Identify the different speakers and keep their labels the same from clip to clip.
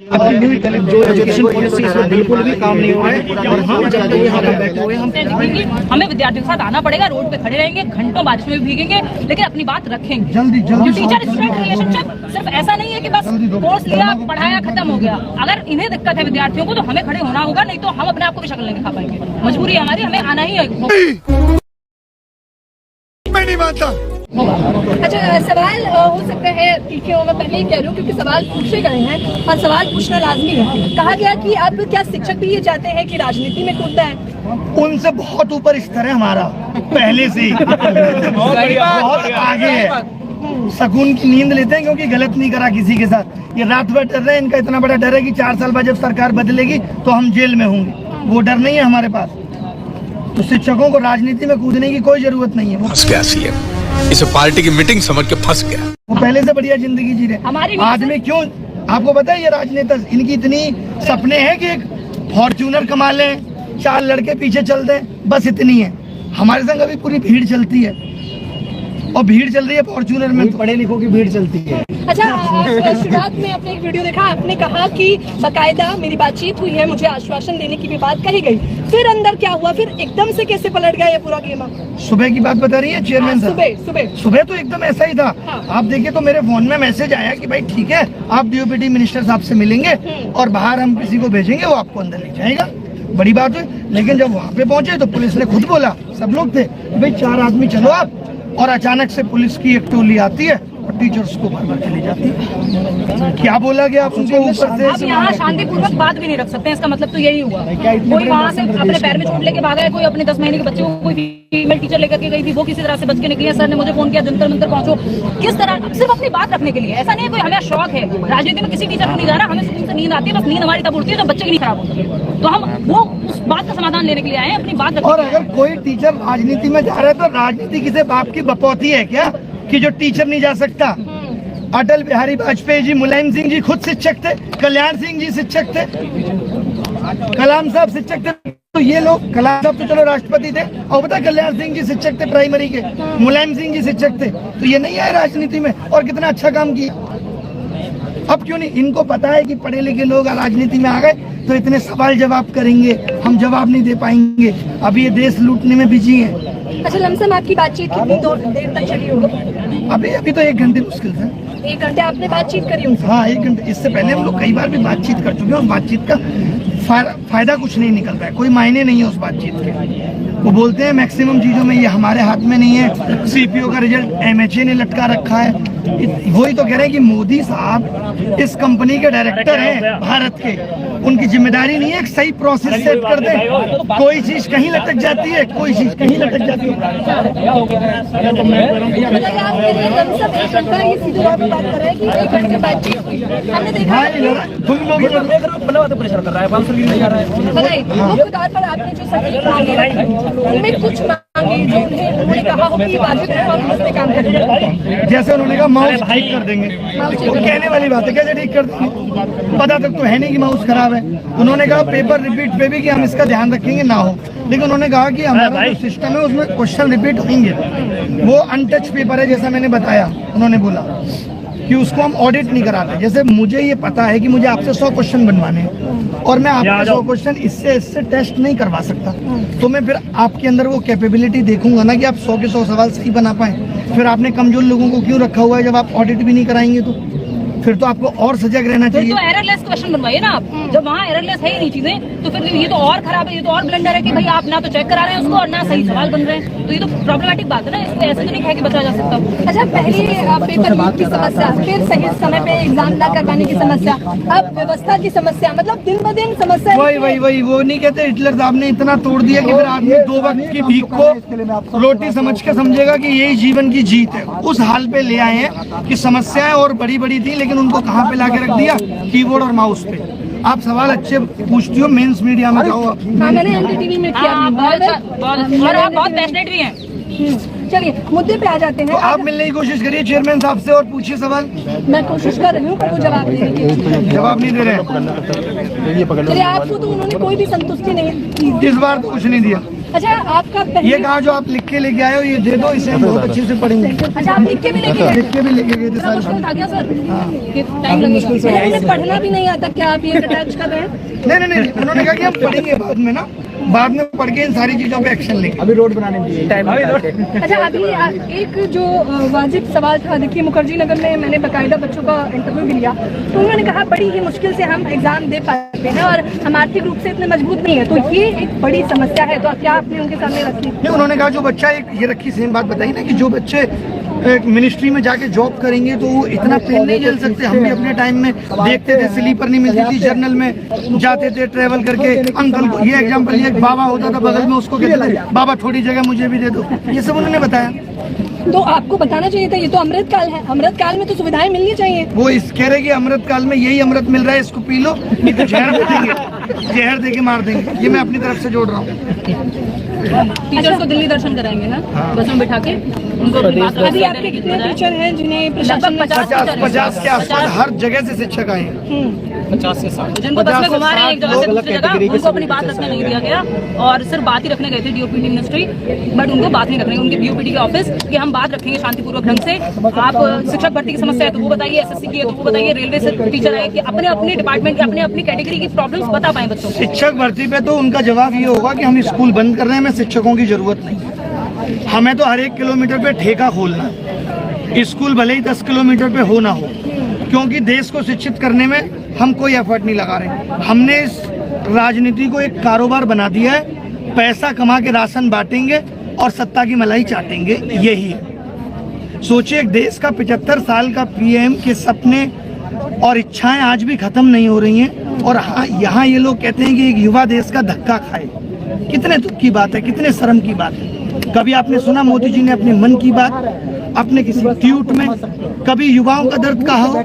Speaker 1: जो education policy है बिल्कुल भी काम नहीं हो रहा है और हम जब तक यहाँ पर बैठे हुए
Speaker 2: हमें विद्यार्थियों के साथ आना पड़ेगा, रोड पे खड़े रहेंगे, घंटों बारिश में भी भीगेंगे, लेकिन अपनी बात रखेंगे।
Speaker 1: जल्दी
Speaker 2: टीचर स्टूडेंट रिलेशनशिप सिर्फ ऐसा नहीं है कि बस कोर्स लिया, पढ़ाया, खत्म हो गया। अगर इन्हें दिक्कत है विद्यार्थियों को तो हमें खड़े होना होगा, नहीं तो हम अपने आप को भी शक्ल नहीं दिखा पाएंगे। मजबूरी है हमारी, हमें आना ही है।
Speaker 1: मैं नहीं मानता।
Speaker 3: अच्छा, सवाल हो सकता है, ठीक है, मैं पहले ही कह रही हूँ क्योंकि सवाल पूछे गए हैं और सवाल पूछना लाजमी है। कहा गया कि अब क्या शिक्षक भी ये चाहते हैं कि राजनीति में कूदना है?
Speaker 1: उनसे बहुत ऊपर स्तर है हमारा, पहले से ही बहुत आगे है। सुकून की नींद लेते हैं क्योंकि गलत नहीं करा किसी के साथ। ये रात भर डर रहे हैं, इनका इतना बड़ा डर है कि 4 साल बाद जब सरकार बदलेगी तो हम जेल में होंगे। वो डर नहीं है हमारे पास। तो शिक्षकों को राजनीति में कूदने की कोई जरूरत नहीं है।
Speaker 4: फंस गया सीएम, इसे पार्टी की मीटिंग समझ के फंस गया।
Speaker 1: वो पहले से बढ़िया जिंदगी जी रहे। आदमी क्यों, आपको पता है ये राजनेता इनकी इतनी सपने हैं कि एक फॉर्च्यूनर कमा लें, 4 लड़के पीछे चल दें, बस इतनी है। हमारे संग अभी पूरी भीड़ चलती है और भीड़ चल रही है फॉर्च्यूनर में, पढ़े लिखों की भीड़ चलती है।
Speaker 3: अच्छा, शुरुआत में आपने एक वीडियो देखा, आपने कहा कि बकायदा मेरी बातचीत हुई है, मुझे आश्वासन देने की भी बात कही गई। फिर अंदर क्या हुआ, फिर एकदम से कैसे पलट गया ये पूरा गेम?
Speaker 1: सुबह की बात बता रही है चेयरमैन साहब? सुबह तो एकदम ऐसा ही था। आप देखिए तो मेरे फोन में मैसेज आया कि भाई ठीक है, आप डीओपीटी मिनिस्टर साहब से मिलेंगे और बाहर हम किसी को भेजेंगे, वो आपको अंदर ले जाएगा। बड़ी बात हुई। लेकिन जब वहाँ पे पहुंचे तो पुलिस ने खुद बोला, सब लोग थे, भाई 4 आदमी चलो आप, और अचानक से पुलिस की एक टोली आती है और टीचर्स को भर के ले जाती है। क्या बोला गया आप उनको ऊपर से?
Speaker 2: आप यहाँ शांतिपूर्वक बात भी नहीं रख सकते हैं, इसका मतलब तो यही हुआ। कोई वहाँ से अपने पैर में चोट लेके भागा है, कोई अपने 10 महीने के बच्चे को, कोई फीमेल टीचर लेकर के गई थी, वो किसी तरह से बच के निकली है। सर ने मुझे फोन किया, जंतर मंतर पहुंचो। किस तरह? सिर्फ अपनी बात रखने के लिए। ऐसा नहीं है कोई हमें शौक है राजनीति में, किसी टीचर को नहीं जा रहा, हमें सुकून से नींद आती है। बस नींद हमारी तब उड़ती है जब बच्चे की नहीं खराब होती है, तो हम वो उस बात का समाधान लेने के लिए आए हैं, अपनी बात।
Speaker 1: और अगर कोई टीचर राजनीति में जा रहा है तो राजनीति किसी बाप की बपौती है क्या कि जो टीचर नहीं जा सकता? अटल बिहारी वाजपेयी जी, मुलायम सिंह जी खुद शिक्षक थे, कल्याण सिंह जी शिक्षक थे, कलाम साहब शिक्षक थे। तो ये लोग, कलाम साहब तो चलो राष्ट्रपति थे, और बता कल्याण सिंह जी शिक्षक थे प्राइमरी के, मुलायम सिंह जी शिक्षक थे। तो ये नहीं आए राजनीति में और कितना अच्छा काम किया। अब क्यों नहीं? इनको पता है कि पढ़े लिखे लोग राजनीति में आ गए तो इतने सवाल जवाब करेंगे, हम जवाब नहीं दे पाएंगे। अभी ये देश लूटने में बिजी है।
Speaker 3: अच्छा, लमसम आपकी बातचीत कितनी देर तक चली होगी?
Speaker 1: अभी तो 1 घंटे मुश्किल से।
Speaker 3: 1 घंटे आपने बातचीत करी उनसे?
Speaker 1: हाँ, 1 घंटे। इससे पहले हम लोग कई बार भी बातचीत कर चुके हैं। उस बातचीत का फायदा कुछ नहीं निकल रहा है, कोई मायने नहीं है उस बातचीत के। वो बोलते हैं मैक्सिमम चीजों में ये हमारे हाथ में नहीं है, सीपीओ का रिजल्ट एमएचए ने लटका रखा है। वही तो कह रहे हैं कि मोदी साहब इस कंपनी के डायरेक्टर हैं भारत के, उनकी जिम्मेदारी नहीं है एक सही प्रोसेस सेट कर दे। कोई चीज कहीं लटक जाती है, कोई चीज कहीं लटक जाती है। तुम लोग
Speaker 3: प्रेशर कर रहा है, 500 नहीं जा रहा है। आपने जो उनमें कुछ मांगे जो उन्होंने कहा हो कि वाजिब है और उस पे काम करेंगे।
Speaker 1: जैसे उन्होंने कहा माउस ठीक कर देंगे, वो कहने वाली बात है, कैसे ठीक कर देंगे? पता तक तो है नहीं कि माउस खराब है। उन्होंने कहा पेपर रिपीट पे भी कि हम इसका ध्यान रखेंगे ना हो, लेकिन उन्होंने कहा कि हमारा जो सिस्टम है उसमें क्वेश्चन रिपीट होंगे। वो अनटच पेपर है, जैसा मैंने बताया। उन्होंने बोला कि उसको हम ऑडिट नहीं कराते। जैसे मुझे ये पता है कि मुझे आपसे 100 क्वेश्चन बनवाने हैं और मैं आपके 100 क्वेश्चन इससे टेस्ट नहीं करवा सकता, तो मैं फिर आपके अंदर वो कैपेबिलिटी देखूंगा ना कि आप 100 के 100 सवाल सही बना पाए। फिर आपने कमजोर लोगों को क्यों रखा हुआ है? जब आप ऑडिट भी नहीं कराएंगे तो फिर तो आपको और सजग रहना चाहिए।
Speaker 2: तो एररलेस क्वेश्चन बनवाइए ना आप। जब वहाँ एररलेस है ही नहीं चीजें, तो फिर ये तो और खराब है, ये तो और ब्लंडर है कि भाई आप ना तो चेक करा रहे हैं उसको और ना सही सवाल बन रहे हैं। तो ये तो प्रॉब्लमेटिक बात है ना, इसको ऐसे तो नहीं कहा कि बचा जा सकता।
Speaker 3: अच्छा, पहले पेपर लीक की समस्या, फिर सही समय पे एग्जाम ना करवाने की समस्या, अब व्यवस्था की समस्या, मतलब दिन ब दिन समस्या।
Speaker 1: वही वो नहीं कहते हिटलर साहब ने इतना तोड़ दिया कि फिर आदमी 2 वक्त की भीख को रोटी समझ के समझेगा कि यही जीवन की जीत है। उस हाल पे ले आए हैं कि समस्याएं और बड़ी बड़ी थी, लेकिन उनको कहाँ पे लाके रख दिया? कीबोर्ड और माउस पे। आप सवाल अच्छे पूछती हो, मेंस मीडिया में जाओ आप।
Speaker 3: हाँ, मैंने एनडीटीवी में किया।
Speaker 2: और आप बहुत पैशनेट भी हैं।
Speaker 3: चलिए मुद्दे पे आ जाते हैं।
Speaker 1: तो आप मिलने की कोशिश करिए चेयरमैन साहब से और पूछिए सवाल।
Speaker 3: मैं कोशिश कर रही हूँ, वो जवाब देने की।
Speaker 1: जवाब नहीं दे रहे।
Speaker 3: चलिए, आपको तो उन्होंने कोई भी संतुष्टि नहीं दी।
Speaker 1: इस बार तो कुछ नहीं दिया।
Speaker 3: अच्छा आपका
Speaker 1: ये कहा जो आप लिख के लेके आए हो ये दे दो, इसे हम बहुत अच्छे से पढ़ेंगे।
Speaker 3: अच्छा आप लिख के भी लेके गए?
Speaker 1: लिख के भी लेके गए थे
Speaker 2: इतना मुश्किल था क्या सर?
Speaker 1: हाँ।
Speaker 2: कि टाइम लगेगा?
Speaker 3: उन्हें पढ़ना भी नहीं आता क्या आप ये अटैच कर रहे हैं?
Speaker 1: नहीं, उन्होंने कहा कि हम पढ़ेंगे बाद में ना, बाद में पढ़ के इन सारी चीजों पे एक्शन लेंगे।
Speaker 5: अभी रोड बनाने में टाइम
Speaker 3: अच्छा अभी एक जो वाजिब सवाल था, देखिए मुखर्जी नगर में मैंने बाकायदा बच्चों का इंटरव्यू भी लिया, तो उन्होंने कहा बड़ी ही मुश्किल से हम एग्जाम दे पाते हैं और हम आर्थिक रूप से इतने मजबूत नहीं है, तो ये एक बड़ी समस्या है, तो क्या आपने उनके सामने रखी?
Speaker 1: नहीं, उन्होंने कहा जो बच्चा ये रखी सेम बात बताई ना कि जो बच्चे मिनिस्ट्री में जाके जॉब करेंगे तो वो इतना पेन नहीं झेल सकते। हम भी अपने टाइम में देखते थे, स्लीपर नहीं मिलती थी, जर्नल में जाते थे ट्रेवल करके। अंकल को ये एग्जाम्पल, ये बाबा होता था बगल में, उसको कहते थे बाबा थोड़ी जगह मुझे भी दे दो, ये सब उन्होंने बताया।
Speaker 3: तो आपको बताना चाहिए था, ये तो अमृत काल है, अमृत काल में तो सुविधाएं मिलनी चाहिए।
Speaker 1: वो इस कह रहे कि अमृत काल में यही अमृत मिल रहा है, इसको पी लो, नहीं तो जहर देंगे, जहर दे के मार देंगे। ये मैं अपनी तरफ से जोड़ रहा हूँ।
Speaker 2: टीचर्स को दिल्ली दर्शन कराएंगे ना, बस में बिठा के उनको अपनी बात
Speaker 3: अभी आपके कितने टीचर हैं जिन्हें प्रशासन ने
Speaker 1: 50 के आसपास हर जगह से शिक्षक आए हैं।
Speaker 5: 50 से 60
Speaker 2: जिनको बस में घुमा रहे हैं एक जगह से दूसरी जगह,
Speaker 5: कैटेगरी के
Speaker 2: उनको अपनी बात रखने नहीं दिया गया और सिर्फ बात ही रखने गए थे डीओपीटी मिनिस्ट्री, बट उनको बात नहीं रखने, उनके डीओपीटी के ऑफिस कि हम बात रखेंगे शांतिपूर्वक ढंग से। आप शिक्षक भर्ती की समस्या है तो वो बताइए, एसएससी की है तो वो बताइए, रेलवे से टीचर है कि अपने अपने डिपार्टमेंट अपने अपनी कैटेगरी की प्रॉब्लम्स बता पाए बच्चों को।
Speaker 1: शिक्षक भर्ती पे तो उनका जवाब ये होगा कि हम स्कूल बंद कर रहे हैं, हमें शिक्षकों की जरूरत नहीं, हमें तो हर 1 किलोमीटर पे ठेका खोलना है, स्कूल भले ही 10 किलोमीटर पे हो ना हो, क्योंकि देश को शिक्षित करने में हम कोई एफर्ट नहीं लगा रहे। हमने इस राजनीति को एक कारोबार बना दिया है, पैसा कमा के राशन बांटेंगे और सत्ता की मलाई चाटेंगे, यही है। सोचिए एक देश का 75 साल का पीएम के सपने और इच्छाएं आज भी खत्म नहीं हो रही हैं, और हाँ यहाँ ये लोग कहते हैं कि एक युवा देश का धक्का खाए। कितने दुख की बात है, कितने शर्म की बात है। कभी आपने सुना मोदी जी ने अपने मन की बात अपने किसी ट्वीट में कभी युवाओं का दर्द कहा हो?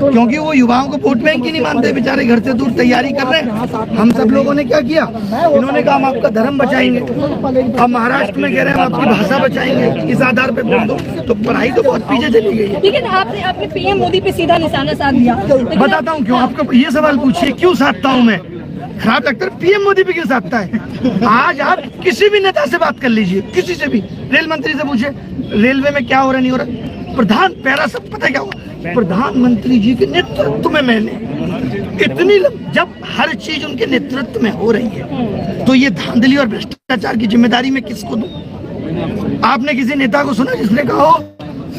Speaker 1: क्योंकि वो युवाओं को वोट बैंक ही नहीं मानते, बेचारे घर से दूर तैयारी कर रहे हैं। हम सब लोगों ने क्या किया, इन्होंने कहा हम आपका धर्म बचाएंगे, अब महाराष्ट्र में कह रहे हैं हम आपकी भाषा बचाएंगे, इस आधार पे वोट दो। तो पढ़ाई तो बहुत पीछे चली गई है।
Speaker 3: लेकिन आपने पीएम मोदी पे सीधा निशाना साध दिया।
Speaker 1: बताता हूँ क्यों, आपको ये सवाल पूछिए क्यों साधता हूँ मैं, खराब लगता है पीएम मोदी पे क्यों साधता है। आज आप किसी भी नेता से बात कर लीजिए, किसी से भी, रेल मंत्री से पूछे रेलवे में क्या हो रहा नहीं हो रहा, प्रधान पैरा सब पता क्या हुआ, प्रधानमंत्री जी के नेतृत्व में मैंने इतनी जब हर चीज उनके नेतृत्व में हो रही है तो ये धांधली और भ्रष्टाचार की जिम्मेदारी मैं किसको दूं? आपने किसी नेता को सुना जिसने कहा हो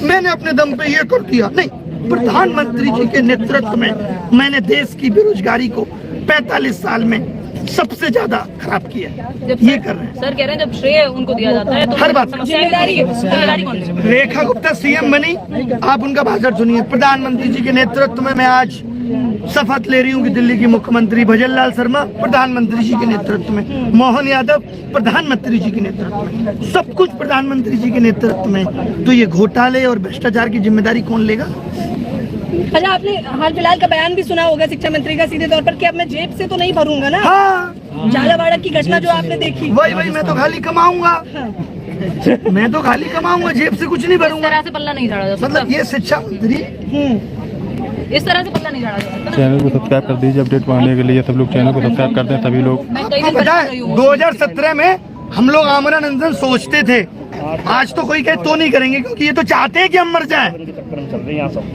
Speaker 1: मैंने अपने दम पे ये कर दिया? नहीं, प्रधानमंत्री जी के नेतृत्व में मैंने देश की बेरोजगारी को 45 साल में सबसे ज्यादा खराब किया। ये कर रहे हैं
Speaker 2: सर, कह रहे हैं जब श्रेय उनको दिया जाता है तो
Speaker 1: हर बात
Speaker 2: जिम्मेदारी कौन सी?
Speaker 1: रेखा गुप्ता सीएम बनी, आप उनका भाषण सुनिए। प्रधानमंत्री जी के नेतृत्व में मैं आज शपथ ले रही हूँ कि दिल्ली की मुख्यमंत्री भजनलाल शर्मा प्रधानमंत्री जी के नेतृत्व में, मोहन यादव प्रधानमंत्री जी के नेतृत्व में, सब कुछ प्रधानमंत्री जी के नेतृत्व में। तो ये घोटाले और भ्रष्टाचार की जिम्मेदारी कौन लेगा?
Speaker 3: अच्छा आपने हाल फिलहाल का बयान भी सुना होगा शिक्षा मंत्री का सीधे तौर पर कि अब मैं जेब से तो नहीं भरूंगा ना।
Speaker 1: हाँ,
Speaker 3: झालावाड़ की घटना जो आपने देखी,
Speaker 1: वही मैं तो खाली कमाऊंगा, मैं तो खाली कमाऊंगा, जेब से कुछ नहीं
Speaker 2: इस
Speaker 1: भरूंगा।
Speaker 2: तरह से पल्ला नहीं झाड़ा जा सकता।
Speaker 1: मतलब ये शिक्षा मंत्री
Speaker 2: इस तरह से पल्ला नहीं झाड़ा जा सकता।
Speaker 6: चैनल को सब्सक्राइब कर दीजिए अपडेट पाने के लिए, सब लोग चैनल को सब्सक्राइब करते हैं सभी लोग।
Speaker 2: मैं कई
Speaker 1: आपको
Speaker 2: दिन
Speaker 1: पता
Speaker 2: पहले
Speaker 1: है
Speaker 2: गई हूँ।
Speaker 1: 2017 में हम लोग आमरण अनशन सोचते थे, आज तो कोई कहे तो नहीं करेंगे क्योंकि ये तो चाहते हैं कि हम मर जाएं।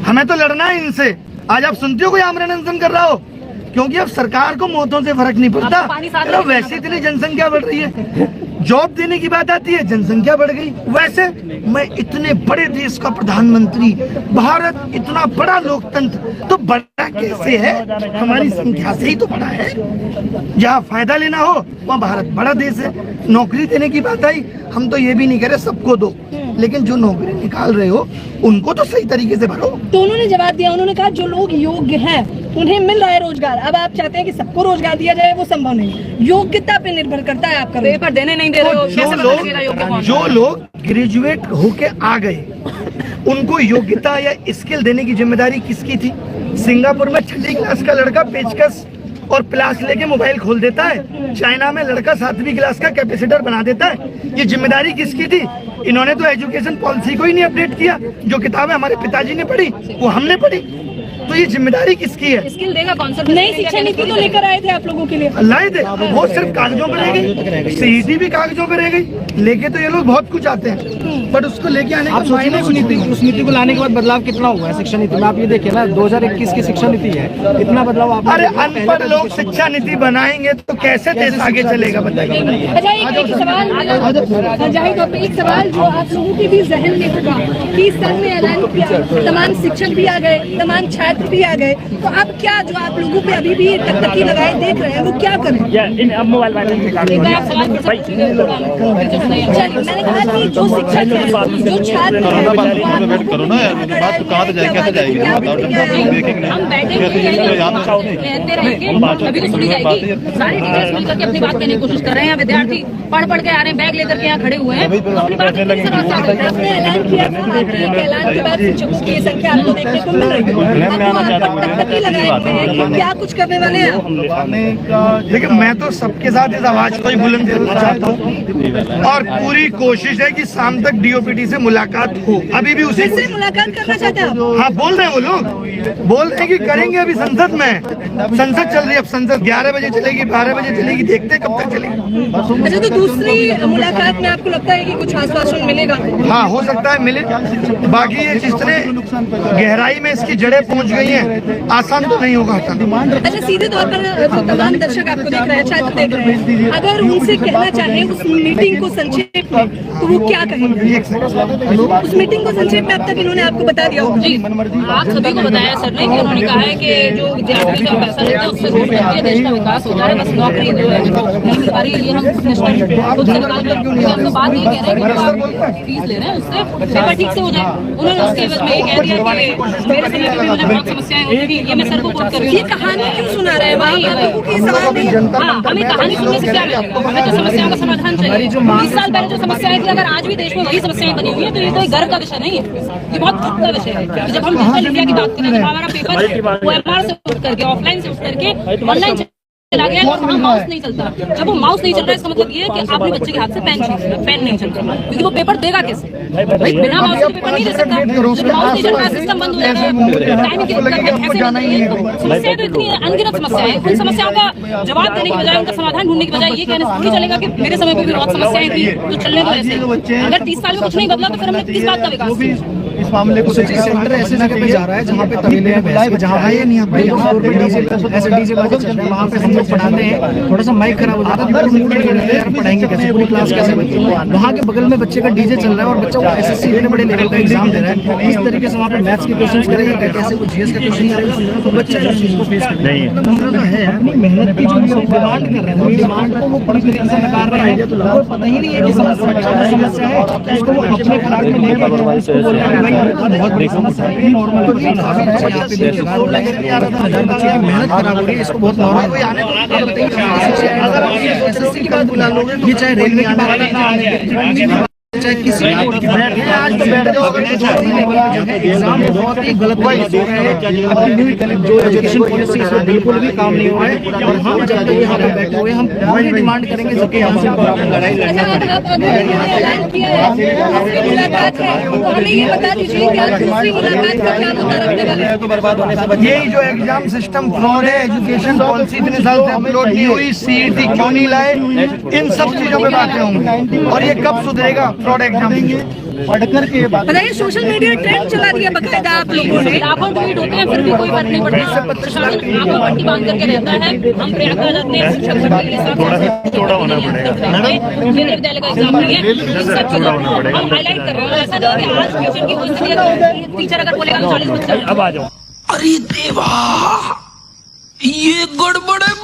Speaker 1: हमें तो लड़ना है इनसे। आज आप सुनते हो कोई आमरण अनशन कर रहा हो? क्योंकि अब सरकार को मौतों से फर्क नहीं पड़ता। चलो वैसे इतनी जनसंख्या बढ़ रही है, जॉब देने की बात आती है जनसंख्या बढ़ गई। वैसे मैं इतने बड़े देश का प्रधानमंत्री, भारत इतना बड़ा लोकतंत्र तो बड़ा कैसे है? हमारी संख्या से ही तो बड़ा है। जहाँ फायदा लेना हो वहाँ भारत बड़ा देश है। नौकरी देने की बात आई, हम तो ये भी नहीं कह रहे सबको दो, लेकिन जो नौकरी निकाल रहे हो उनको तो सही तरीके से भरो।
Speaker 3: तो उन्होंने जवाब दिया, उन्होंने कहा जो लोग योग्य हैं उन्हें मिल रहा है रोजगार। अब आप चाहते हैं कि सबको रोजगार दिया जाए, वो संभव नहीं, योग्यता पे निर्भर करता है आपका।
Speaker 2: पेपर देने नहीं दे रहे हो, कैसे पता चलेगा योग्य कौन?
Speaker 1: जो लोग ग्रेजुएट होके आ गए उनको योग्यता या स्किल देने की जिम्मेदारी किसकी थी? सिंगापुर में 6वीं क्लास का लड़का पेचकस और प्लास लेके मोबाइल खोल देता है, चाइना में लड़का 7वीं क्लास का कैपेसिटर बना देता है। ये जिम्मेदारी किसकी थी? इन्होंने तो एजुकेशन पॉलिसी को ही नहीं अपडेट किया। जो किताबें हमारे पिताजी ने पढ़ी वो हमने पढ़ी। तो ये जिम्मेदारी किसकी है?
Speaker 2: स्किल देगा कौन सा?
Speaker 3: नई शिक्षा नीति तो लेकर आए थे आप लोगों के लिए,
Speaker 1: लाए थे, वो सिर्फ कागजों पे रह गई, सीईटी भी कागजों पे रह गई। लेके तो ये लोग बहुत कुछ आते हैं, बट उसको लेके आने
Speaker 5: आप
Speaker 1: का
Speaker 5: सोचिए
Speaker 1: मायने
Speaker 5: उस नीति को लाने के बाद बदलाव कितना हुआ है शिक्षा नीति में। आप ये देखिए ना, 2021 की शिक्षा नीति है, इतना बदलाव आप।
Speaker 1: अरे अनपढ़ लोग शिक्षा नीति बनाएंगे तो कैसे देश आगे चलेगा बताइए।
Speaker 3: अच्छा एक सवाल जाहिद तौर पे, एक सवाल जो आप लोगों के भी जहन में होगा कि इस साल में ऐलान किया, तमाम शिक्षक भी आ गए, तमाम छात्र भी आ गए, तो अब क्या जो आप लोगों पे अभी भी टकटकी लगाए देख रहे हैं वो क्या करें? मैंने कहा कि जो शिक्षक है, जो छात्र है,
Speaker 6: करो ना यार, बात कहाँ से जाएगी, कैसे जाएगी?
Speaker 2: हम बैठे रहेंगे, अभी तो सुनी जाएगी। सारे टीचर्स मिलकर के अपनी बात करने की कोशिश कर रहे हैं। विद्यार्थी पढ़ के आ रहे हैं, बैग लेकर के यहाँ खड़े हुए हैं, अपनी बात
Speaker 3: आपने ऐलान किया था कि ऐलान के बाद शिक्षकों की संख्या आपको देखने को मिल रही है, क्या कुछ करने वाले हैं?
Speaker 1: देखिए मैं तो सबके साथ इस आवाज को ही बुलंद करना चाहता हूँ और पूरी कोशिश है कि शाम तक डीओपीटी से मुलाकात हो। अभी भी उसी
Speaker 3: से मुलाकात करना चाहते हैं आप?
Speaker 1: हाँ बोल रहे हैं, वो लोग बोल रहे हैं कि करेंगे। अभी संसद में, संसद चल रही है, अब संसद 11 बजे चलेगी, 12 बजे चलेगी, देखते हैं कब तक चलेगी।
Speaker 3: अच्छा, तो दूसरी मुलाकात में आपको लगता है कि कुछ आश्वासन मिलेगा?
Speaker 1: हाँ हो सकता है मिले। बाकी ये जितने गहराई में इसकी जड़ें पहुंच गई हैं, आसान तो नहीं होगा हटाना।
Speaker 3: अच्छा, सीधे तौर पर जो तमाम दर्शक आपको देख रहे हैं, छात्र देख रहे हैं, अगर उनसे कहना चाहें उस मीटिंग को संक्षेप में, तो वो क्या कहेंगे? उस मीटिंग को संक्षेप में अब तक इन्होंने आपको बता दिया होगा।
Speaker 2: जी, आप सभी को बताया सर ने कि उन्होंने कहा है कि जो विद्यार्थी का पैसा लेते हैं उससे रोज के देश का विकास होता है। बस नौकरी जो है नहीं मिल पा रही है, ये हम खुद से निकाल कर हम तो बात ये कह रहे हैं कि फीस ले रहे हैं, उससे पेपर ठीक से हो जाए। उन्होंने उसके एवज में ये कह दिया कि मेरे समय पे भी मुझे बहुत समस्याएं होती थी, ये मैं सर को कोट कर रही हूँ।
Speaker 3: ये कहानी क्यों सुना रहे हैं? सवाल नहीं है।
Speaker 2: हाँ, हमें कहानी सुनने से क्या मिलेगा? हमें तो समस्याओं का समाधान चाहिए। 20 साल पहले जो समस्याएं थी, अगर आज भी देश में वही समस्याएं बनी हुई है तो ये कोई गर्व का विषय नहीं है, ये बहुत दुख का विषय है। कि जब हम डिजिटल इंडिया की बात करें, जब हमारा पेपर OMR से उठ करके, ऑफलाइन से उठ करके ऑनलाइन चला गया, और वहाँ माउस नहीं चलता। जब वो माउस नहीं चल रहा है, इसका मतलब ये है कि आपके बच्चे के हाथ से पेन नहीं चल रहा, क्योंकि वो पेपर देगा कैसे? भाई बिना माउस के पेपर नहीं दे सकता। जब माउस नहीं चल रहा, सिस्टम बंद हो जाता है, टाइम की दिक्कत है, ऐसे समस्याएं तो इतनी अनगिनत समस्याएं हैं। उन समस्याओं का जवाब देने की बजाय, उनका समाधान ढूंढने की बजाय ये कहने से थोड़ी चलेगा कि मेरे समय पर भी बहुत समस्याएं थी तो चलने को ऐसे। अगर 30 साल में कुछ नहीं बदला तो फिर हमने किस बात का विकास किया?
Speaker 5: इस मामले को सेंटर ऐसे जगह पे जा रहा है जहाँ पे तमिल है, जहाँ पे डीजे बाजे चल रहे हैं, वहाँ पे हम लोग पढ़ाते हैं, थोड़ा सा माइक खराब हो जाता है, पढ़ाएंगे कैसे, पूरी क्लास कैसे बच्चे? वहाँ के बगल में बच्चे का डीजे चल रहा है और बच्चा SSC इतने बड़े लेवल का एग्जाम दे रहा है, इस तरीके से वहाँ पे मैथ्स के क्वेश्चन करेगा, कैसे वो GS का क्वेश्चन करेगा, तो बच्चा इस चीज को फेस करता है। मेहनत की जो डिमांड कर रहे हैं, डिमांड को वो पूरी तरीके से नकार रहे हैं, तो पता ही नहीं है कि समस्या है, उसको वो अपने खराब में नहीं कर रहे हैं, बोल रहे हैं बहुत समस्या है, नॉर्मल बच्चे की मेहनत खराब हो रही है, इसको बहुत नॉर्मल। SSC की बात बुला लोगे, ये चाहे रेलवे की बात है, चाहे किसी एग्जाम बहुत ही गलत जो एजुकेशन पॉलिसी इसमें बिल्कुल भी काम नहीं हुआ है। और हम जब तक यहाँ पे बैठे हुए, हम वही डिमांड करेंगे सबके यहाँ से लड़ाई लड़ना पड़ेगा।
Speaker 1: यही जो एग्जाम सिस्टम फ्रॉड है, एजुकेशन पॉलिसी इतने साल से अपलोड नहीं हुई, CET क्यों नहीं लाए, इन सब चीजों पे बातें होंगी और ये कब सुधरेगा? फ्रॉड एग्जाम
Speaker 5: पढ़कर के
Speaker 3: बताइए, सोशल मीडिया ट्रेंड चला दिया बकायदा आप लोगों ने।
Speaker 2: लाखों ट्वीट होते हैं, फिर भी कोई फर्क नहीं पड़ता। प्रशासन आंखों पट्टी बांध करके रहता है। हम प्रयागराज जाते हैं, शिक्षक मंडली के साथ चौड़ा होना पड़ेगा। विद्यालय का एग्जाम नहीं है, सब चीजों हम हाईलाइट कर रहे हैं। ऐसा नहीं है कि आज ट्यूशन की कोई स्थिति है, टीचर अगर बोलेगा 40 बच्चे,
Speaker 4: अब आ जाओ। अरे देवा, ये गड़बड़ है